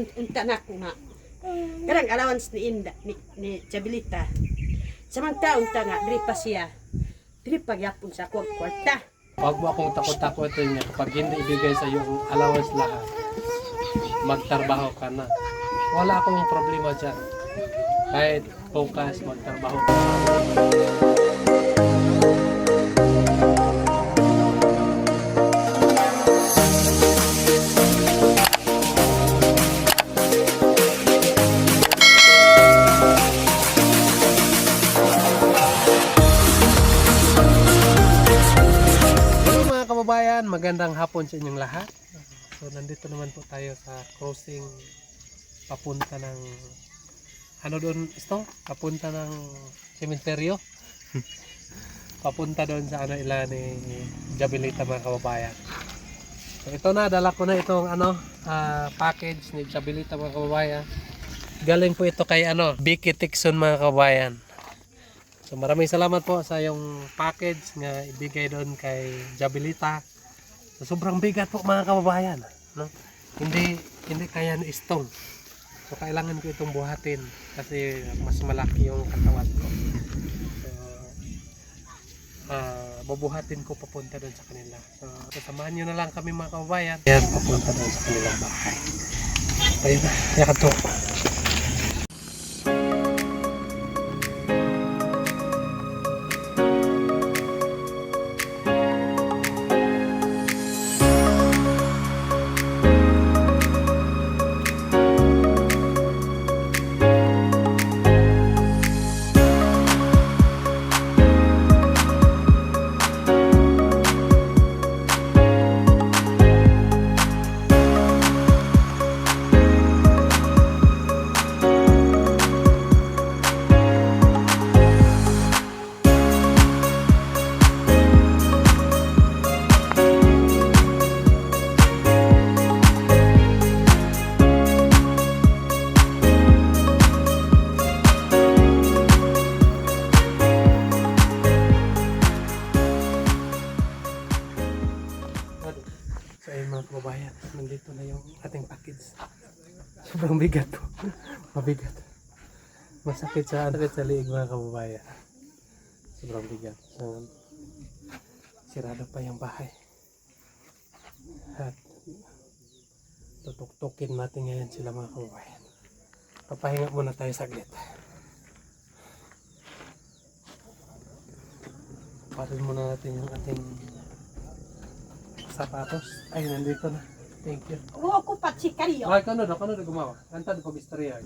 Unta na ko nga. Karang allowance ni Inda, ni Jabilita. Samantha unta nga, diri pa siya. Diri pagyapon sa kwarta. Huwag mo akong takot-takotin niya. Pag hindi ibigay sa yung allowance lahat, magtrabaho ka na. Wala akong problema dyan. Kahit focus, magtrabaho ka na. Kababayan, magandang hapon sa inyong lahat. So nandito naman po tayo sa crossing papunta ng ano doon ito? Papunta ng sementeryo. Papunta doon sa ano ila ni Jabilita mga kababayan. So ito na, dala ko na itong package ni Jabilita mga kababayan. Galing po ito kay Vicky Tikson mga kababayan. So maraming salamat po sa yung package nga ibigay doon kay Jabilita. So, sobrang bigat po mga kababayan, no? Hindi kaya ni istong. So kailangan ko itong buhatin kasi mas malaki yung katawan ko. So bubuhatin ko papunta doon sa kanila. So samahan niyo na lang kami mga kababayan. Yan, papunta doon sa kanilang bahay. Ayun na, yakan to. So ayun mga kababayan, nandito na yung ating package. Sobrang bigat po. Mabigat. Masakit sa liig mga kababayan. Sobrang bigat. So, sirado pa yung bahay. At tutuktukin natin ngayon sila mga kababayan. Papahinga muna tayo saglit. Parin muna natin yung ating sapatos. Ay, nandito na. Thank you. Oo, ko patsikariyo. Ay, kano na gumawa? Kanta na pag-istorya.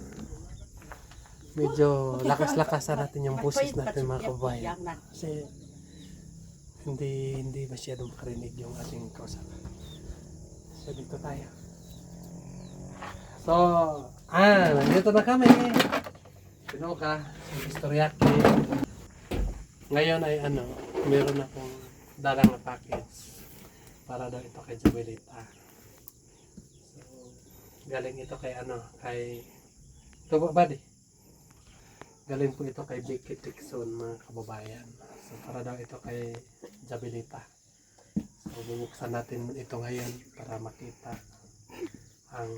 Medyo lakas-lakasan natin yung boses natin mga kababayan. Kasi hindi masyadong makarinig yung ating kausap. So, dito tayo. So, nandito na kami. Sino ka? Istoryaki. Ngayon ay meron akong dalang na package. Para daw ito kay Jabilita. So, galing ito kay ito ba buddy? Galing po ito kay Vicky Tikson mga kababayan. So, para daw ito kay Jabilita. So, bubuksan natin ito ngayon para makita ang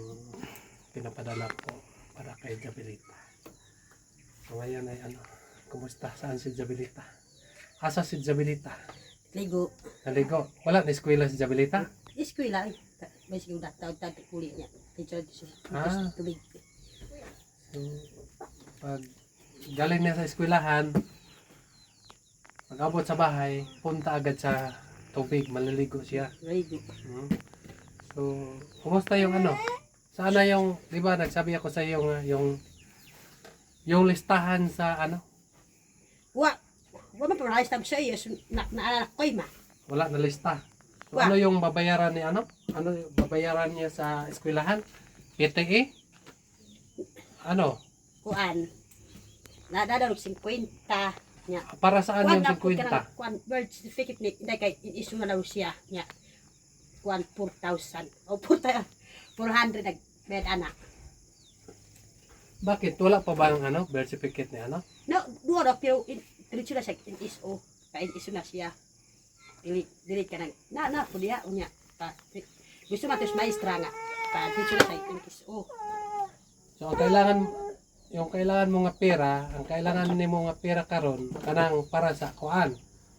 pinapadala ko para kay Jabilita. So, ngayon ay kumusta? Saan si Jabilita? Asa si Jabilita? Ligo. Naligo. Wala na eskwela si Jabilita? Eskwela ay. May sige taon kulit niya. Teacher tubig. So, pag galing niya sa eskwelahan, pag abot sa bahay, punta agad sa tubig, maliligo siya. Ligo. So, kumusta yung Sana yung, di ba, nagsabi ako sa iyo yung listahan sa Wala pa rin stab sa iyo, naalala ko ma. wala na lista. So, ano yung babayaran ni Ano yung babayaran niya sa eskwelahan? PTE? Kuan. Nadadalog 50 niya. Para saan yung 50? Kuan birth certificate ni hindi kay isu na daw siya niya. Kuan 4,000 o 400 nag anak. Bakit? Wala pa ba ang birth certificate ni No, duwa daw pero diretso na siya in ISO. Kain ISO na siya. Dili ka na po diya unya. Gusto matos maestra nga. Pa diretso na siya in ISO. So yung kailangan mo nga pera, ang kailangan nimo nga pera karon kanang para sa kuan.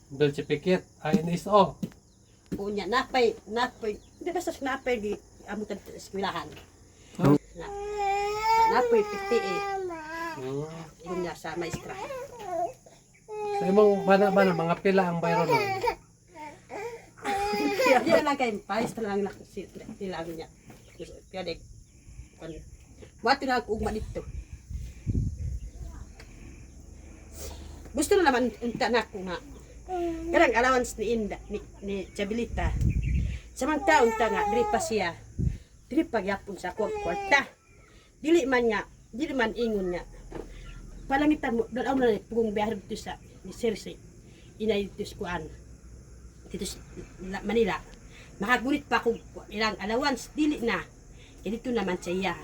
Dulce Pikit, INSO. Unya napay, di ba sa napay di amo ta eskwelahan. Napay PTE. Unya sa maestra. Sa imong bana mga pila ang bayro nun. Yan lang kay maestra lang nila niya. Pwede kan wato na ako ugma dito. Gusto na naman unta na ako nga. Karang allowance ni Inda, ni Chabilita. Samantang unta nga, diri pa siya. Diri pagyapon sa kwarta. Dili man ingon nga. Palangitan mo, dalaw na pugong biyahar dito sa ni Cersei. Inay dito sa kuan. Dito sa Manila. Makagulit pa kung ilang allowance, dili na. E dito naman siya.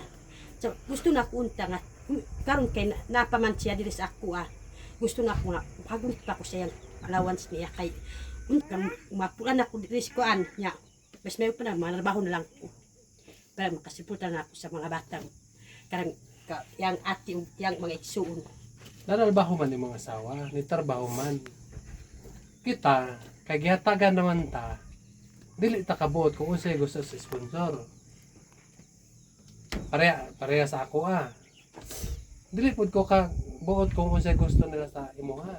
So, gusto na ko unta nga. Karon kay napaman siya diri sa ako gusto na ko nga. Makagulit pa ko siya allowance niya kay mapulan ako diri sa kuan niya. Mas may pa na mga trabaho na lang ko. Para makasiputan na ako sa mga batang. Karang yang ati yang mga igsuon. Nanalbaho man ni mga asawa, ni trabaho man. Kita, kay gihatagan naman ta, dili ta kabuot kung unsay gusto sa sponsor. Pareha sa ako Dili pud ko ka buot kung unsay gusto nila sa imuha.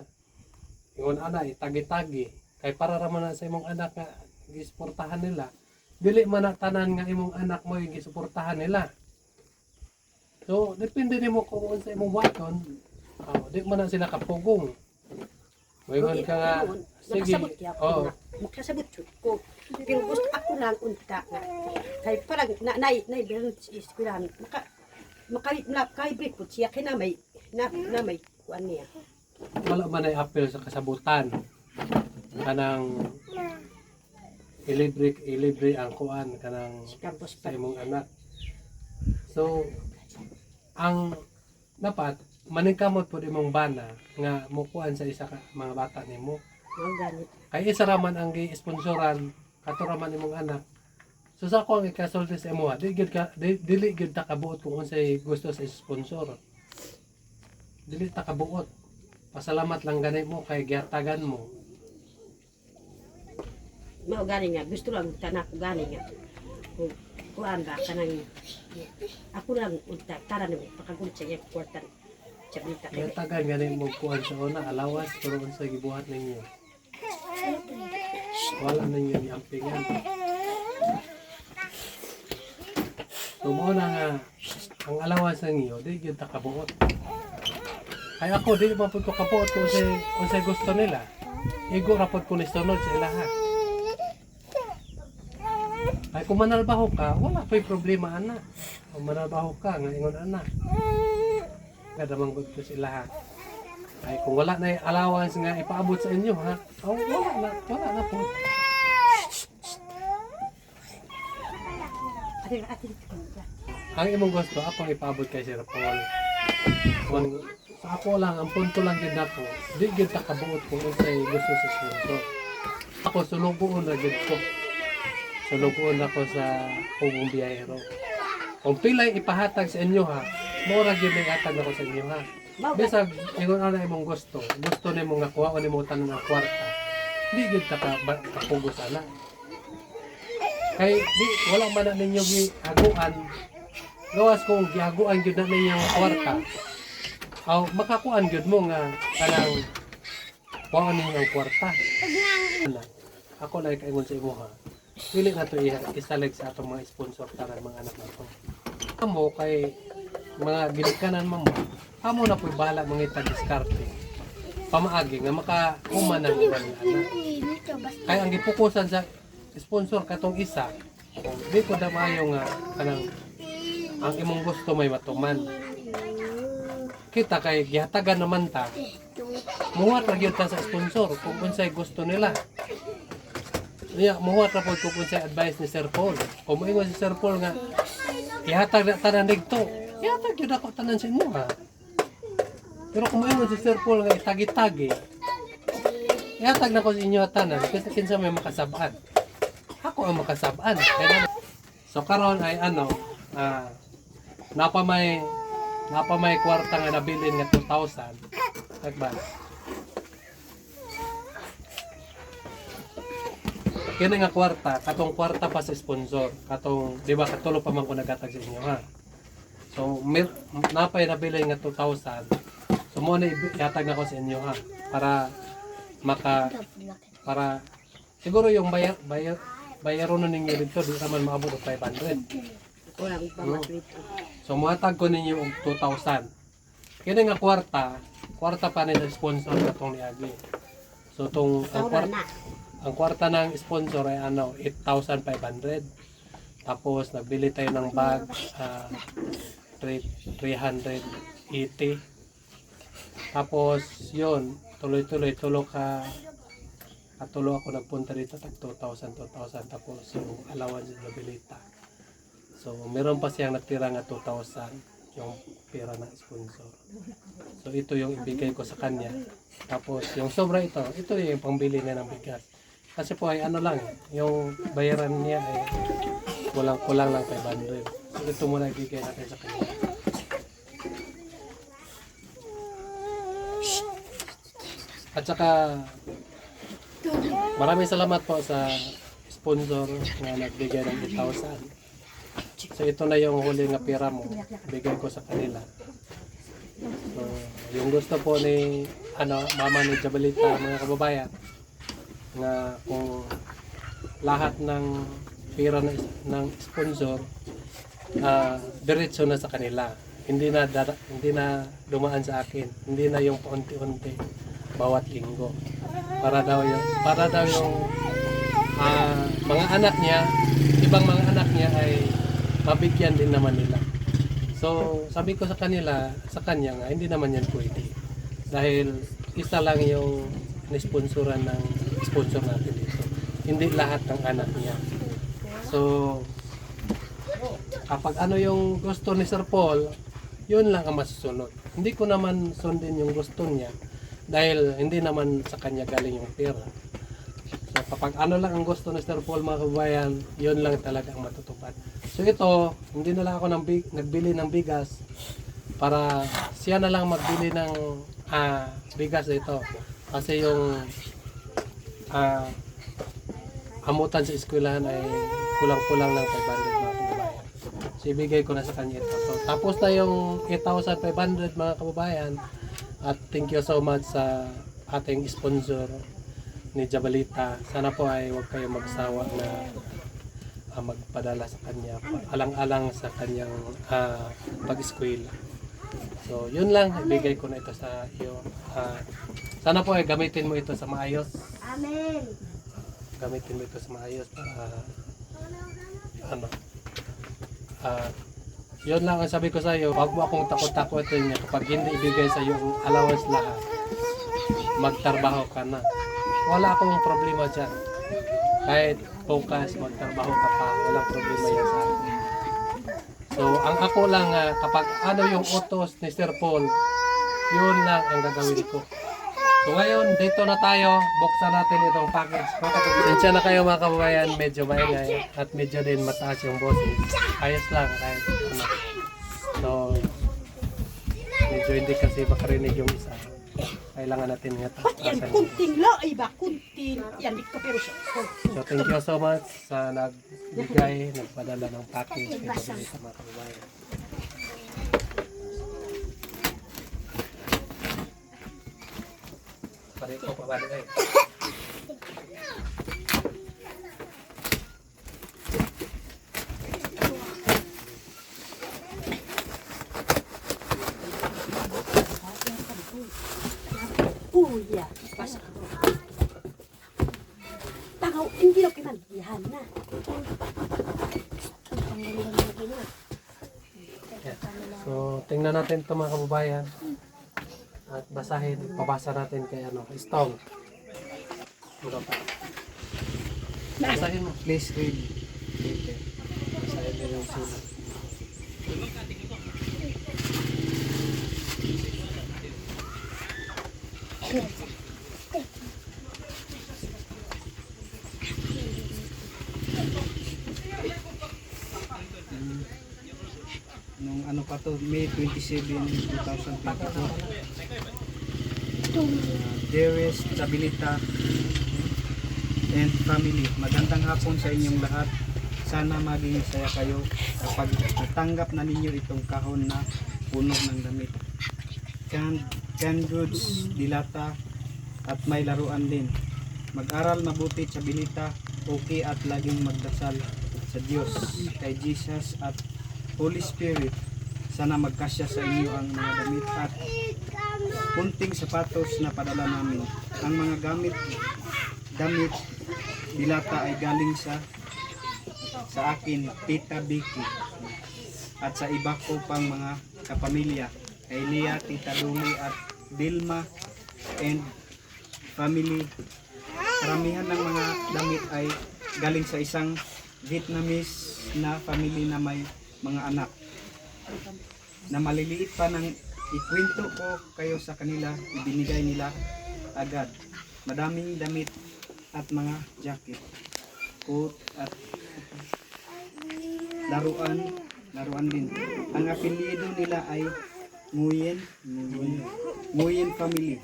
Ingon ana itagi-tagi kay para ra man na sa imong anak nga gisuportahan nila. Dili man na tanan nga imong anak mo gisuportahan nila. So depende nimo kung unsay imong waton. Di man na sila kapugong. Moingon ka nga sige. Makasabot ko. Pero gusto ako lang unta nga. Kay parang nay balance is kuan makay-break po siya kay na may kuan niya. Wala man ay apel sa kasabutan. Kanang ilibre ang kuan kanang Campus sa imong anak. So ang dapat maningkamot po imong bana nga mukuan sa isa ka mga bata nimo. Ang ganit. Kay isa ra man ang gi-sponsoran kato ra man imong anak. So sa ako ang ikasulti sa imo, dili gyud ta kabuot kung unsay gusto sa sponsor. Dili ta kabuot. Pasalamat lang ganay mo kay gihatagan mo. Mao gani nga gusto lang tanak ko gani nga. Kuan ba kanang ako lang unta tara nimo pakagulit sa iya kwarta. Chabilita kay. Gihatagan ganay mo kuan sa una alawas pero unsay gibuhat ninyo. Wala ninyo iampingan. So mo na nga ang alawas ninyo di gyud ta kabuot. Ay ako di man pud ko kabuot kung unsay gusto nila. Igo ra pud ko ni sunod sa ilaha. Ay kung manalbaho ka, wala pa'y problema ana. Kung manalbaho ka, nga ingon ana. Kada manggod ko sila ay kung wala na allowance nga ipaabot sa inyo ha. Wala na po. Ang imong gusto ako ipaabot kay Sir Paul. Kung sa ako lang ang punto lang gid nako, di gid ta kabuot kung unsay gusto sa sponsor. Ako sulugoon ra gid ko. Sulugoon ako sa pugong biyahero. Kung pilay ipahatag sa inyo ha, mura gyud ihatag ako sa inyo ha. Bisag ingon ana imong gusto nimo nga kuha nimo tanan ang kwarta. Di gyud ta kapugos ana. Kay di wala man na ninyo gihaguan. Gawas kung gihaguan gyud na ninyo ang kwarta. Aw makakuan gyud mo nga kanang kuha ninyo ang kwarta. Ako lay kaingon sa imo ha. Dili na to isalig sa atong mga sponsor tanan mga anak nato. Amo kay mga ginikanan mo. Amo na po'y bala mga itag-diskarte. Pamaagi nga makakuman ng ibang anak. Kaya ang gipukusan sa sponsor katong isa, di ko na maayo nga kanang ang imong gusto may matuman. Kita kay gihatagan naman ta. Muhat ra gyud ta sa sponsor kung unsay gusto nila. Muhat ra pod kung unsay advice ni Sir Paul. Kung moingon si Sir Paul nga ihatag na tanan dito. Ihatag gyud ako tanan sa inyo ha. Pero kung moingon si Sir Paul nga itagi-tagi, ihatag na ko sa inyo tanan kasi kinsa may makasabaan. Ako ang makasabaan. So karon ay napamay napa may kwarta nga nabilin nga 2,000. Nagba. Kini nga kwarta, katong kwarta pa sa sponsor. Katong, di ba, katulo pa man ko nagatag sa inyo, ha? So, napay nabilin nga 2,000. So, muna iatag na ko sa inyo, ha? Para siguro yung bayaron na ninyo dito, di naman maabot ng 500. Walang pamas dito. So, muhatag ko ninyo og 2,000. Kini nga kwarta pa ni sa sponsor katong niagi. So, ang kwarta ng sponsor ay 8,500. Tapos, nagbili tayo ng bag, 380. Tapos, yun, tuloy-tuloy, katulo ako nagpunta dito, tag 2,000. Tapos, yung allowance na bilita. So, meron pa siyang natira nga 2,000, yung pera ng sponsor. So, ito yung ibigay ko sa kanya. Tapos, yung sobra ito yung pangbili niya ng bigas. Kasi po ay lang, yung bayaran niya ay kulang lang 500. So, ito muna ibigay natin sa kanya. At saka, maraming salamat po sa sponsor na nagbigay ng 8,000. So ito na yung huli nga pera mo, bigay ko sa kanila. So, yung gusto po ni mama ni Jabelita, mga kababayan, na kung lahat ng pera ng sponsor diretso na sa kanila. Hindi na dumaan sa akin. Hindi na yung paunti-unti bawat linggo. Para daw yung mga anak niya, ibang mga anak niya ay mabigyan din naman nila. So, sabi ko sa kanya nga, hindi naman yan pwede. Dahil isa lang yung nisponsoran ng sponsor natin dito. Hindi lahat ng anak niya. So, kapag yung gusto ni Sir Paul, yun lang ang masusunod. Hindi ko naman sundin yung gusto niya dahil hindi naman sa kanya galing yung pera. So, kapag lang ang gusto ni Sir Paul, mga kabayan, yun lang talaga ang matutupad. So ito, hindi na lang ako nagbili ng bigas para siya na lang magbili ng bigas ito. Kasi yung amutan sa eskwelahan ay kulang-kulang ng 500, mga kababayan. So ibigay ko na sa kanya ito. So, tapos na yung 8,500, mga kababayan. At thank you so much sa ating sponsor ni Jabelita. Sana po ay huwag kayong magsawa na magpadala sa kanya, alang-alang sa kanyang pag-eskwela. So, yun lang, ibigay ko na ito sa iyo. Sana po ay gamitin mo ito sa maayos. Amen. Gamitin mo ito sa maayos para yun lang ang sabi ko sa iyo. Huwag mo akong takot-takotin niya kapag hindi ibigay sa iyo ang allowance lahat. Magtrabaho ka na. Wala akong problema dyan. Kahit focus, magtrabaho ka pa, walang problema yan sa akin. So, ang ako lang, kapag yung utos ni Sir Paul, yun lang ang gagawin ko. So, ngayon, dito na tayo, buksan natin itong package. Sensya na kayo, mga kababayan, medyo maingay at medyo din mataas yung boses. Ayos lang, kahit So, medyo hindi kasi makarinig yung isa. Kailangan natin nga Yan, kunting lo, iba, kunting. Yan, di ko pero siya. So, thank you so much sa nagpadala ng package kay Jabelita, mga kababayan. Palit ko pabalik ay. Kuya, pasok ko. Tangaw, hindi na kinandihan na. So, tingnan natin ito, mga kababayan. At pabasa natin kay Stone. Basahin mo. Please read later. Basahin mo yung sulat. Nung to, May 27, 2022. Dearest Chabilita and family, magandang hapon sa inyong lahat. Sana maging saya kayo kapag natanggap na ninyo itong kahon na puno ng damit. Canned goods, dilata, at may laruan din. Mag-aral mabuti, Chabilita, okay, at laging magdasal sa Diyos, kay Jesus at Holy Spirit. Sana magkasya sa inyo ang mga damit at kunting sapatos na padala namin. Ang mga damit, dilata ay galing sa akin, Tita Vicky, at sa iba ko pang mga kapamilya, kay Lia, Tita Duli at Dilma and family. Karamihan ng mga damit ay galing sa isang Vietnamese na family na may mga anak na maliliit pa. Nang ikwento ko kayo sa kanila, ibinigay nila agad. Madaming damit at mga jacket, coat at laruan din. Ang apelyido nila ay Nguyen family.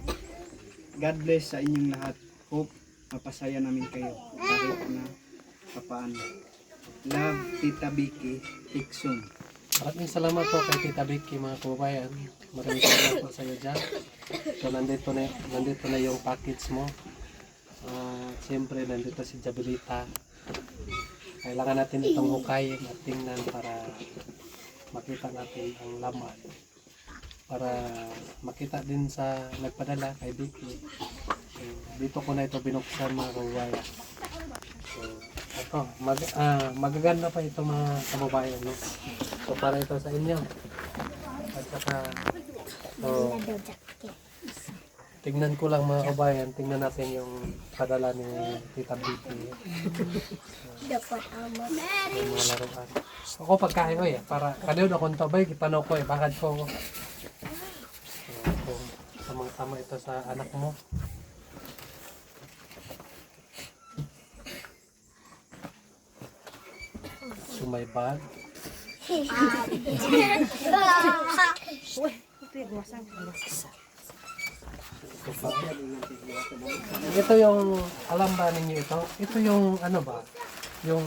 God bless sa inyong lahat. Hope mapasaya namin kayo kahit na papaano. Love, Tita Vicky, Tikson. Maraming salamat po kay Tita Vicky, mga kababayan. Maraming salamat po sa iyo dyan. So nandito na yung package mo. Siyempre nandito si Chabilita. Kailangan natin itong hukayin at tingnan para makita natin ang laman. Para makita din sa nagpadala kay Vicky. So, dito ko na ito binuksan, mga kababayan. So, ito, magaganda pa ito, mga kababayan, no? So para ito sa inyo. At saka, so, tingnan ko lang, mga kababayan, tingnan natin yung padala ni Tita Vicky. Yung mga laruan. Ako pagkain ko para kanino akong tabay, kitanaw ko bakad ko. So, tamang-tama ito sa anak mo. So may bag. Ito yung, alam ba ninyo ito? Ito yung ano ba? Yung,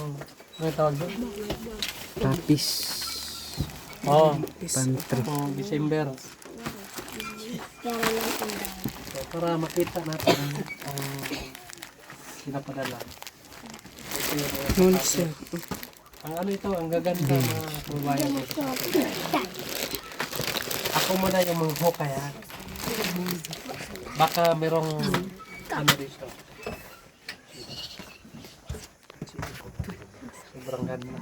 ano tawag doon? Tapis. Oh, Pantry. oh, December. So, para makita natin ang pinapadala. Ito yung Nonsense. ang ano ito, ang gaganda na kababayan mo. Ako muna yung manghukay, ha. Baka merong ano dito. Sobrang ganda.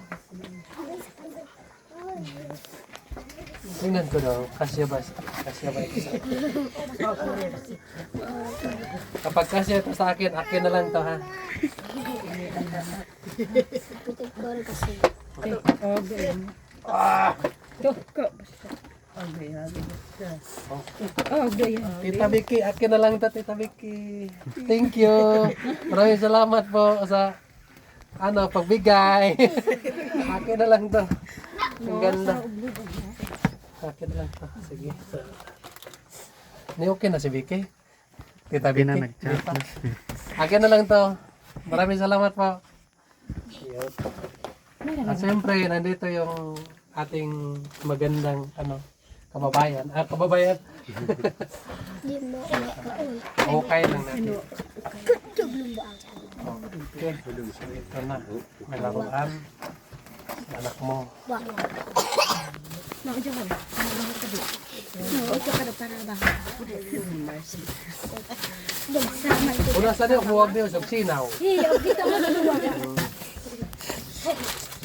Tingnan ko daw, kasya ba ito sa akin? Kapag kasya ito sa akin, akin na lang to, ha. Tita Vicky, akin na lang to, Tita Vicky. Thank you. Maraming salamat po sa pagbigay. Akin na lang to. Ang ganda. Akin na lang to. Sige. Ni okay na si Vicky? Tita Vicky? Akin na lang to. Maraming salamat po. At siyempre, nandito yung ating magandang kababayan. Kababayan. Okay lang natin. Okay. So, ito na. May laruan. Anak mo. Una sa niyo, huwag niyo sa sinaw.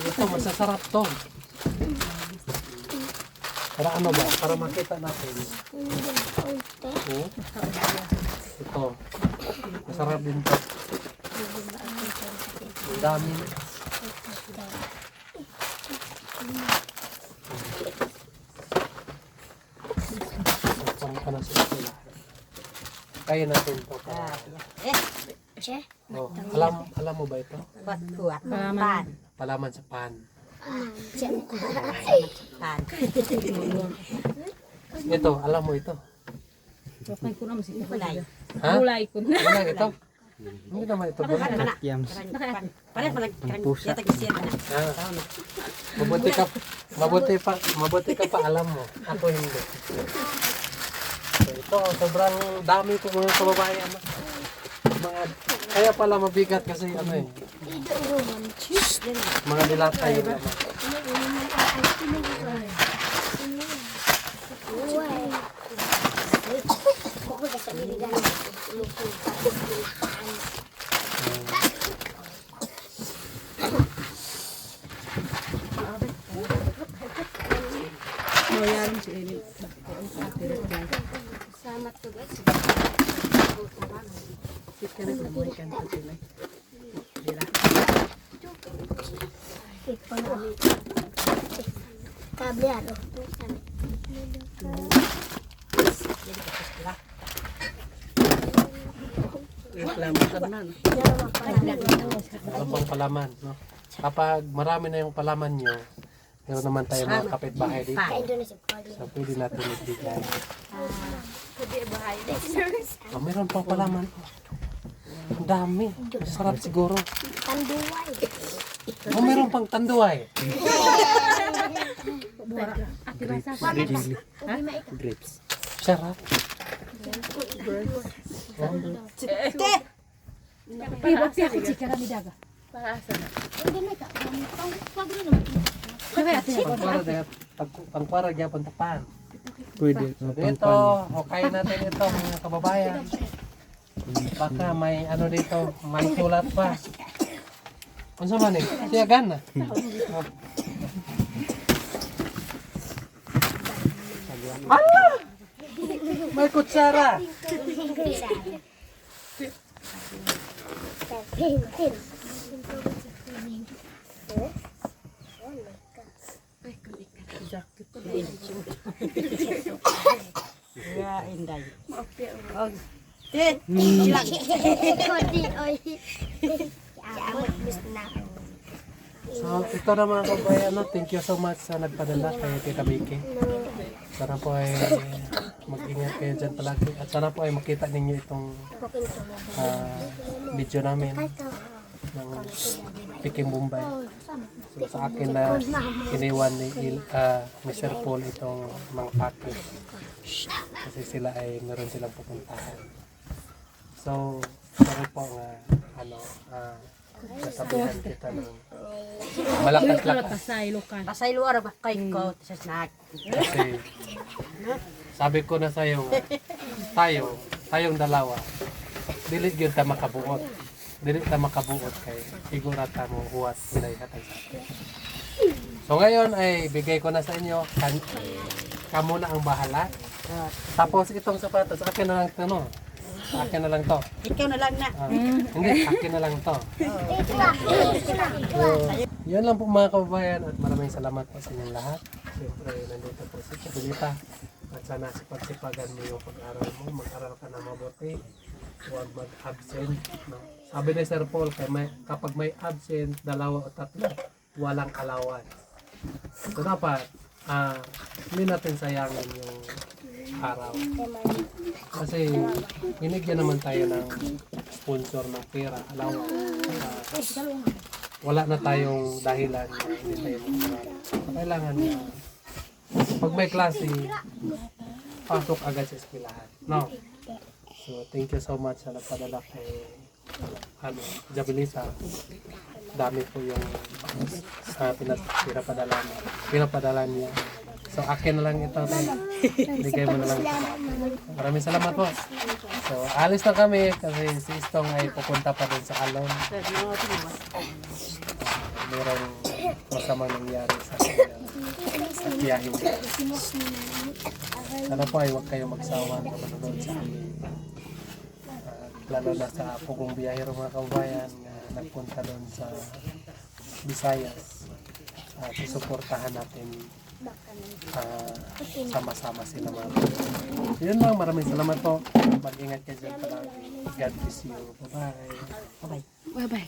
Ito, masasarap to. Para ano ba? Para makita natin. Ito. Masarap din to. Ang dami. Kaya natin ito. Oh, alam mo ba ito? Palaman. Palaman sa pan. Tan. Ito, alam mo ito. Okay ko naman si Kulay. Ha? Kulay ko na. Wala ito. Hindi naman ito. Mana. Yams. Pares palag kita kisiyan na. Ah, Tao na. mabuti ka pa alam mo. Ako hindi. So, ito, sobrang dami ko mga kababayan. Kaya pala mabigat kasi ano eh. Mga dilata yung laman. Mayarin si Elin. Tablero. Ano pang palaman, no? Kapag marami na yung palaman nyo, meron naman tayo mga kapitbahay dito. So, pwede natin ibigay. Oh, meron pang palaman. Ang dami. Sarap siguro. Tanduay. Oh, meron pang tanduay. Grapes. Sarap. Iba siya si Karami daga. Pangkwara gyapon tapan. Pwede. So, dito, okay natin ito mga kababayan. Baka may ano dito, may sulat pa. Kung sa man eh, tiyagan na. Allah! May kutsara! Ya, inday. Oh. Silang. So, ito na mga kababayan, no? Thank you so much sa nagpadala kay Tita Vicky. Sana po ay mag-ingat kayo dyan palagi. At sana po ay makita ninyo itong video namin ng Peking Bombay. So, sa akin na iniwan ni Mr. Paul itong mga package. Kasi sila ay meron silang pupuntahan. So, sorry po nga nasabihan kita ng malakas-lakas. Pasay lukan. Pasay luar ba kay ko sa snack. Kasi sabi ko na sa'yo, tayong dalawa, dili gyud ta makabuot. Dili ta makabuot kay siguro ta mo huwat nilay hatag sa atin. So ngayon ay bigay ko na sa inyo, kamo na ang bahala. Tapos itong sapatos, akin na lang ito, no? Akin na lang to. Ikaw na lang na. Hindi, akin na lang to. So, yan lang po mga kababayan at maraming salamat po sa inyong lahat. Siyempre, nandito po si Chabilita. At sana sipag-sipagan mo yung pag-aral mo. Mag-aral ka na mabuti. Huwag mag-absent. No? Sabi ni Sir Paul, kapag may absent, 2 o 3, walang allowance. So dapat, hindi natin sayangin yung araw. Kasi binigyan naman tayo ng sponsor ng pera, allowance. Wala na tayong dahilan na hindi tayo mag-aral. Kailangan na pag may klase, pasok agad sa eskwelahan. No? So, thank you so much sa nagpadala kay Jabilita. Dami po yung pinapadala niya. So, akin na lang ito. Bigay mo na lang. Maraming salamat po. So, alis na kami kasi si Istong ay pupunta pa din sa Alon. Merong masamang nangyari sa biyahe. Sana po ay huwag kayo magsawa na manonood sa amin. Lalo na sa pugong biyahero mga kabayan na nagpunta doon sa Visayas. Susuportahan natin sama-sama sila mga kabayan. Yun lang, maraming salamat po. Mag-ingat kayo dyan palagi. God bless you. Bye-bye. Bye-bye. Bye-bye.